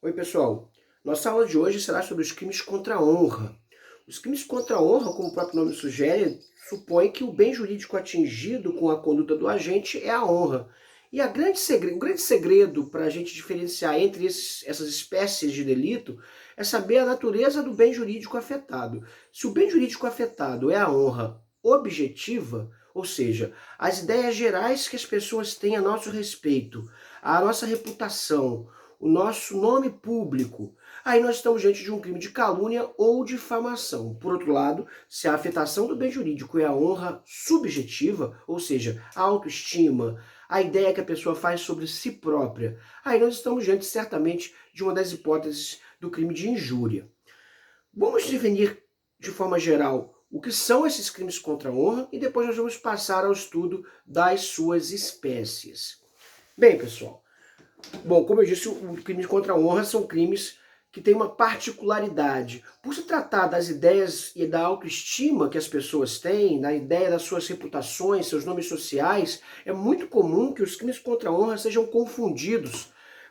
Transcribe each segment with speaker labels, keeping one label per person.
Speaker 1: Oi, pessoal. Nossa aula de hoje será sobre os crimes contra a honra. Os crimes contra a honra, como o próprio nome sugere, supõe que o bem jurídico atingido com a conduta do agente é a honra. E o grande segredo para a gente diferenciar entre essas espécies de delito é saber a natureza do bem jurídico afetado. Se o bem jurídico afetado é a honra objetiva, ou seja, as ideias gerais que as pessoas têm a nosso respeito, a nossa reputação, o nosso nome público, aí nós estamos diante de um crime de calúnia ou difamação. Por outro lado, se a afetação do bem jurídico é a honra subjetiva, ou seja, a autoestima, a ideia que a pessoa faz sobre si própria, aí nós estamos diante certamente de uma das hipóteses do crime de injúria. Vamos definir de forma geral o que são esses crimes contra a honra e depois nós vamos passar ao estudo das suas espécies. Bem, pessoal, como eu disse, os crimes contra a honra são crimes que têm uma particularidade. Por se tratar das ideias e da autoestima que as pessoas têm, da ideia das suas reputações, seus nomes sociais, é muito comum que os crimes contra a honra sejam confundidos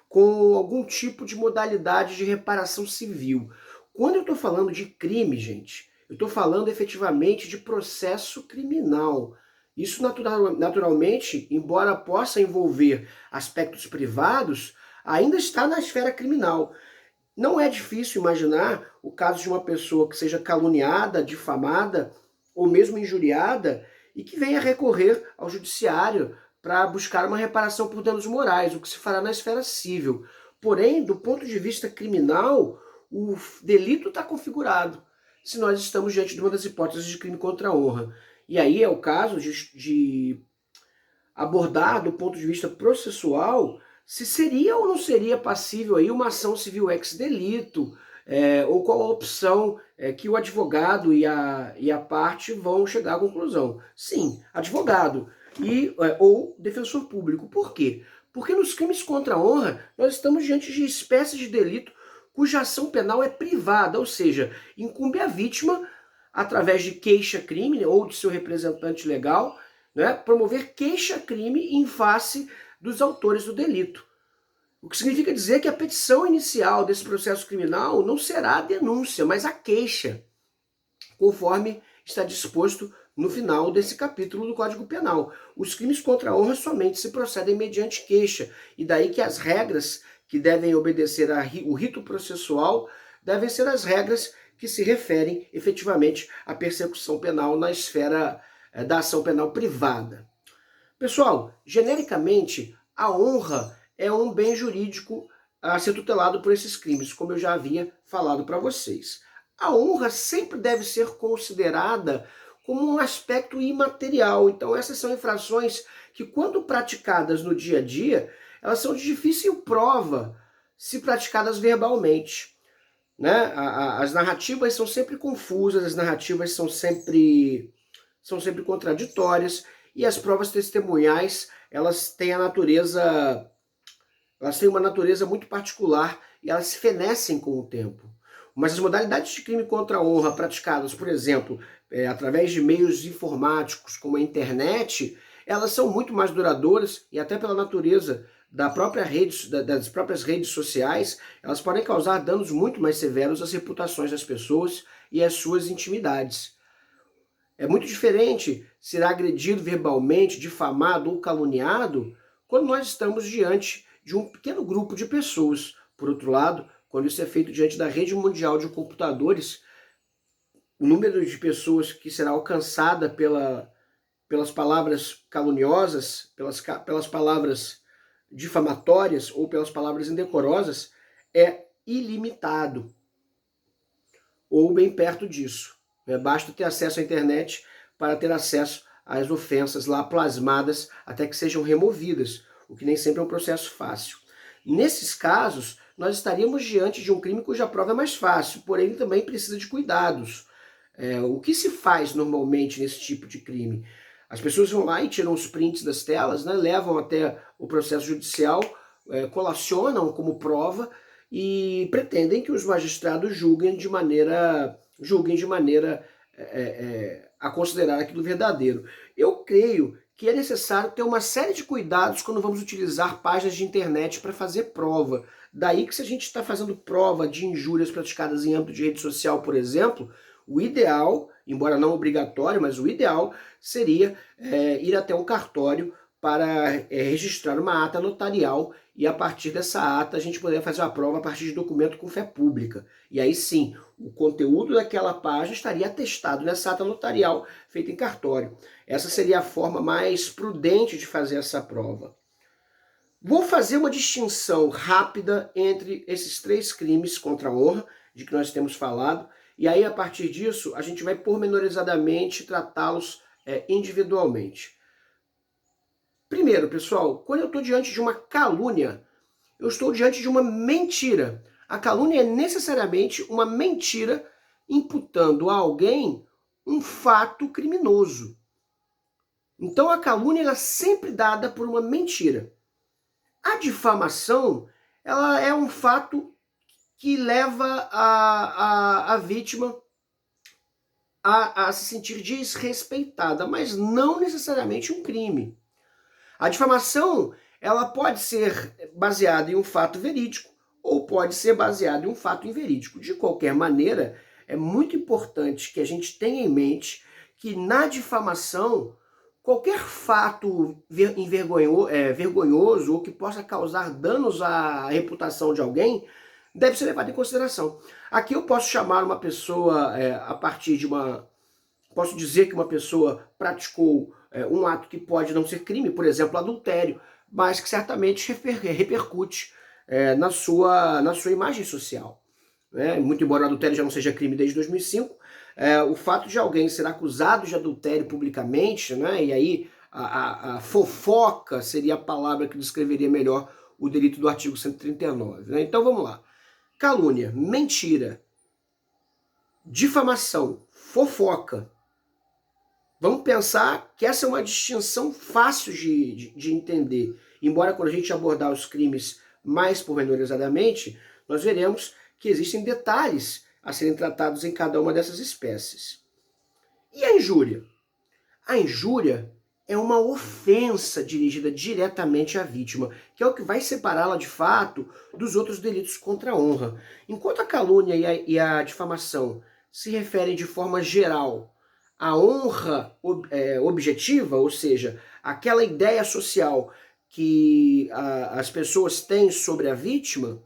Speaker 1: com algum tipo de modalidade de reparação civil. Quando eu estou falando de crime, gente, eu estou falando efetivamente de processo criminal. Isso naturalmente, embora possa envolver aspectos privados, ainda está na esfera criminal. Não é difícil imaginar o caso de uma pessoa que seja caluniada, difamada ou mesmo injuriada e que venha recorrer ao judiciário para buscar uma reparação por danos morais, o que se fará na esfera civil. Porém, do ponto de vista criminal, o delito está configurado, se nós estamos diante de uma das hipóteses de crime contra a honra. E aí é o caso de abordar do ponto de vista processual se seria ou não seria passível aí uma ação civil ex delito, ou qual a opção que o advogado e a parte vão chegar à conclusão. Sim, advogado ou defensor público. Por quê? Porque nos crimes contra a honra nós estamos diante de espécies de delito cuja ação penal é privada, ou seja, incumbe a vítima, através de queixa-crime ou de seu representante legal, né, promover queixa-crime em face dos autores do delito. O que significa dizer que a petição inicial desse processo criminal não será a denúncia, mas a queixa, conforme está disposto no final desse capítulo do Código Penal. Os crimes contra a honra somente se procedem mediante queixa, e daí que as regras que devem obedecer ao rito processual devem ser as regras que se referem efetivamente à persecução penal na esfera da ação penal privada. Pessoal, genericamente, a honra é um bem jurídico a ser tutelado por esses crimes, como eu já havia falado para vocês. A honra sempre deve ser considerada como um aspecto imaterial. Então, essas são infrações que, quando praticadas no dia a dia, elas são de difícil prova se praticadas verbalmente. Né? As narrativas são sempre confusas, as narrativas são sempre contraditórias, e as provas testemunhais, elas têm uma natureza muito particular e elas se fenecem com o tempo. Mas as modalidades de crime contra a honra praticadas, por exemplo, através de meios informáticos, como a internet, elas são muito mais duradouras e até pela natureza das próprias redes sociais, elas podem causar danos muito mais severos às reputações das pessoas e às suas intimidades. É muito diferente ser agredido verbalmente, difamado ou caluniado quando nós estamos diante de um pequeno grupo de pessoas. Por outro lado, quando isso é feito diante da rede mundial de computadores, o número de pessoas que será alcançada pelas palavras caluniosas, pelas palavras difamatórias ou pelas palavras indecorosas é ilimitado, ou bem perto disso. Basta ter acesso à internet para ter acesso às ofensas lá plasmadas até que sejam removidas, o que nem sempre é um processo fácil. Nesses casos, nós estaríamos diante de um crime cuja prova é mais fácil, porém também precisa de cuidados. O que se faz normalmente nesse tipo de crime? As pessoas vão lá e tiram os prints das telas, né, levam até o processo judicial, colacionam como prova e pretendem que os magistrados julguem de maneira a considerar aquilo verdadeiro. Eu creio que é necessário ter uma série de cuidados quando vamos utilizar páginas de internet para fazer prova. Daí que se a gente está fazendo prova de injúrias praticadas em âmbito de rede social, por exemplo, o ideal, embora não obrigatório, mas o ideal seria ir até um cartório para registrar uma ata notarial e a partir dessa ata a gente poder fazer a prova a partir de documento com fé pública. E aí sim, o conteúdo daquela página estaria atestado nessa ata notarial feita em cartório. Essa seria a forma mais prudente de fazer essa prova. Vou fazer uma distinção rápida entre esses 3 crimes contra a honra, de que nós temos falado, e aí a partir disso a gente vai pormenorizadamente tratá-los individualmente. Primeiro, pessoal, quando eu estou diante de uma calúnia, eu estou diante de uma mentira. A calúnia é necessariamente uma mentira imputando a alguém um fato criminoso. Então a calúnia ela é sempre dada por uma mentira. A difamação ela é um fato que leva a vítima a se sentir desrespeitada, mas não necessariamente um crime. A difamação ela pode ser baseada em um fato verídico ou pode ser baseada em um fato inverídico. De qualquer maneira, é muito importante que a gente tenha em mente que na difamação, qualquer fato vergonhoso ou que possa causar danos à reputação de alguém deve ser levado em consideração. Aqui eu posso chamar uma pessoa a partir de uma... Posso dizer que uma pessoa praticou um ato que pode não ser crime, por exemplo, adultério, mas que certamente repercute na sua imagem social. Muito embora o adultério já não seja crime desde 2005, o fato de alguém ser acusado de adultério publicamente, e aí a fofoca seria a palavra que descreveria melhor o delito do artigo 139. Então vamos lá. Calúnia, mentira, difamação, fofoca. Vamos pensar que essa é uma distinção fácil de entender. Embora quando a gente abordar os crimes mais pormenorizadamente, nós veremos que existem detalhes a serem tratados em cada uma dessas espécies. E a injúria? A injúria é uma ofensa dirigida diretamente à vítima, que é o que vai separá-la de fato dos outros delitos contra a honra. Enquanto a calúnia e a difamação se referem de forma geral à honra objetiva, ou seja, aquela ideia social que as pessoas têm sobre a vítima,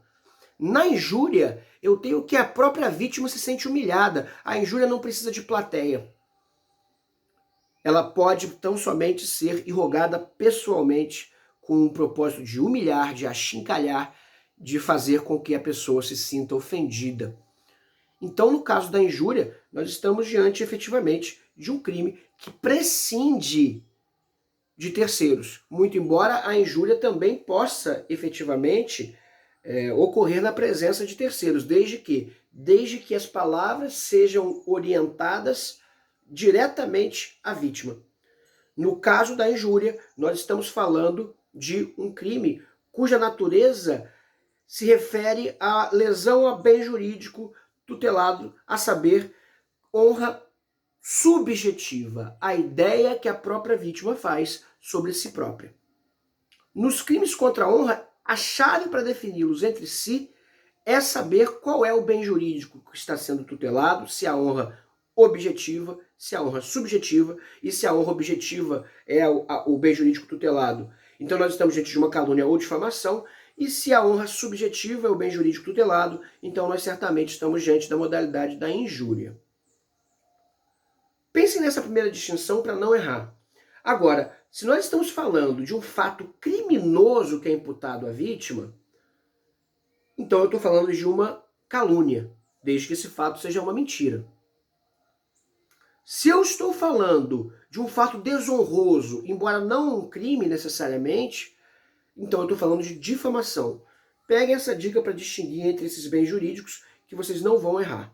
Speaker 1: na injúria eu tenho que a própria vítima se sente humilhada. A injúria não precisa de plateia. Ela pode tão somente ser irrogada pessoalmente com o propósito de humilhar, de achincalhar, de fazer com que a pessoa se sinta ofendida. Então, no caso da injúria, nós estamos diante efetivamente de um crime que prescinde de terceiros, muito embora a injúria também possa efetivamente ocorrer na presença de terceiros, desde que as palavras sejam orientadas diretamente à vítima. No caso da injúria, nós estamos falando de um crime cuja natureza se refere à lesão a bem jurídico tutelado, a saber, honra subjetiva, a ideia que a própria vítima faz sobre si própria. Nos crimes contra a honra, a chave para defini-los entre si é saber qual é o bem jurídico que está sendo tutelado, se a honra objetiva, se a honra subjetiva, e se a honra objetiva é o bem jurídico tutelado. Então nós estamos diante de uma calúnia ou difamação, e se a honra subjetiva é o bem jurídico tutelado, então nós certamente estamos diante da modalidade da injúria. Pensem nessa primeira distinção para não errar. Agora, se nós estamos falando de um fato criminoso que é imputado à vítima, então eu estou falando de uma calúnia, desde que esse fato seja uma mentira. Se eu estou falando de um fato desonroso, embora não um crime necessariamente, então eu estou falando de difamação. Peguem essa dica para distinguir entre esses bens jurídicos que vocês não vão errar.